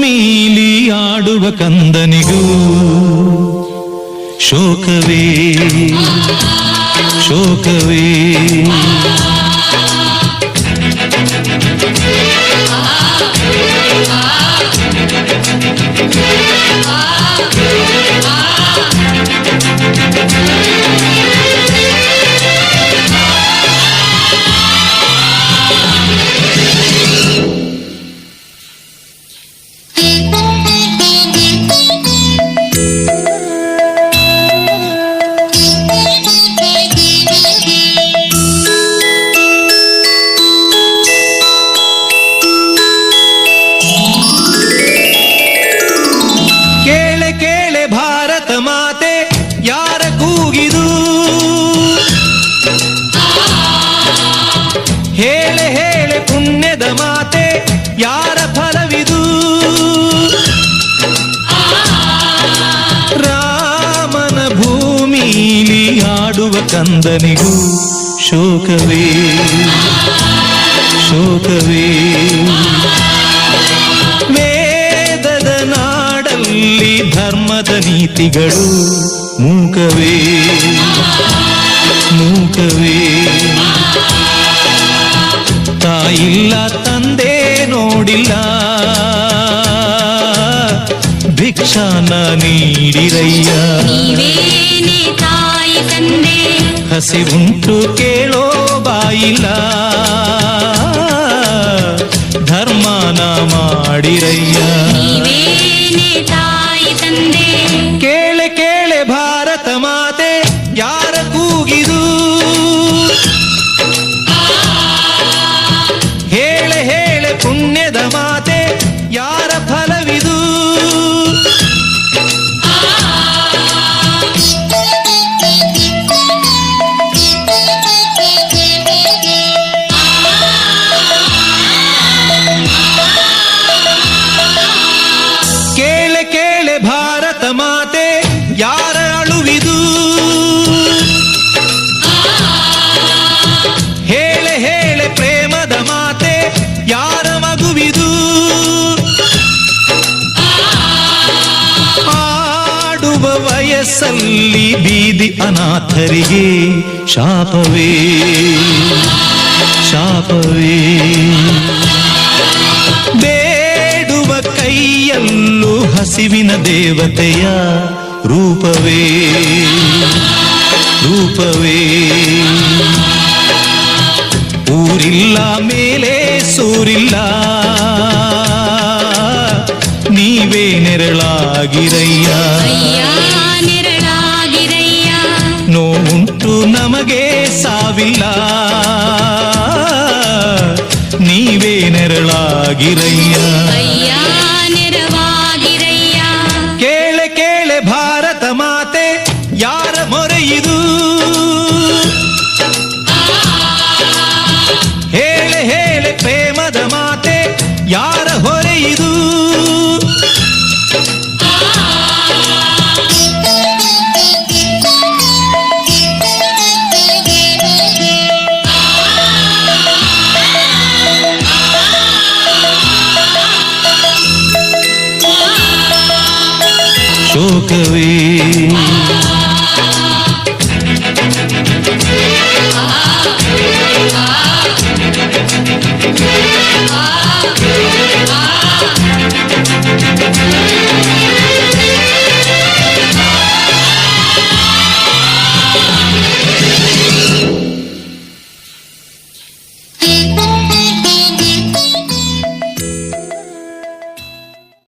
ಭೂಮಿಲಿ ಆಡುವ ಕಂದನಿಗೂ ಶೋಕವೇ ಶೋಕವೇ. ಹೇಳೆ ಹೇಳೆ ಪುಣ್ಯದ ಮಾತೆ ಯಾರ ಫಲವಿದು. ರಾಮನ ಭೂಮಿಲಿ ಆಡುವ ಕಂದನಿಗೂ ಶೋಕವೇ ಶೋಕವೇ. ವೇದದ ನಾಡಲ್ಲಿ ಧರ್ಮದ ನೀತಿಗಳು ಮೂಕವೇ ಮೂಕವೇ. ತಾಯಿಲ್ಲ ತಂದೆ ನೋಡಿಲ್ಲ ಭಿಕ್ಷಾನ ನೀಡಿರಯ್ಯ. ನೀವೇನೆ ತಾಯಿ ತಂದೆ ಹಸಿವುಂಟು ಕೇಳೋ ಬಾಯಿಲ್ಲ ಧರ್ಮನ ಮಾಡಿರಯ್ಯ. ನೀವೇನೆ ತಾಯಿ ತಂದೆ ಕೇಳೆ ಕೇಳೆ ಭಾರತ ಮಾತೆ ಯಾರ ಕೂಗಿದು. ಹೇಳೆ ಹೇಳೆ ಪುಣ್ಯದ ಮಾತೆ ಯಾರ ಫಲವಿದು. ಕೇಳೆ ಕೇಳೆ ಭಾರತ ಮಾತೆ ಯಾರ ಅಳುವಿದು. ಹೇಳೆ ಹೇಳೆ ಪ್ರೇಮದ ಮಾತೆ ಯಾರ ಮಗುವಿದು. ಆಡುವ ವಯಸ್ಸಲ್ಲಿ ಬೀದಿ ಅನಾಥರಿಗೆ ಶಾಪವೇ ಶಾಪವೇ. ಬೇಡುವ ಕೈಯಲ್ಲೂ ಹಸಿವಿನ ದೇವತೆಯ ರೂಪವೇ ರೂಪವೇ. ಊರಿಲ್ಲ ಮೇಲೆ ಸೂರಿಲ್ಲ ನೀವೇ ನೆರಳಾಗಿರಯ್ಯ. ಅಯ್ಯ ನೆರಳಾಗಿರಯ್ಯ. ನೋವುಂಟು ನಮಗೆ ಸಾವಿಲ್ಲ ನೀವೇ ನೆರಳಾಗಿರಯ್ಯ. ಅಯ್ಯ ನೆರವಾಗಿರಯ್ಯ. ಕೇಳೆ ಕೇಳೆ ಭಾರತ ಮಾತೆ ಯಾರ ಮೊರೆಯಿದು. ಹೇಳೆ ಹೇಳೆ ಪ್ರೇಮದ ಮಾತೆ ಯಾರ ಹೊರೆಯಿದು. ಶೋಕವೇ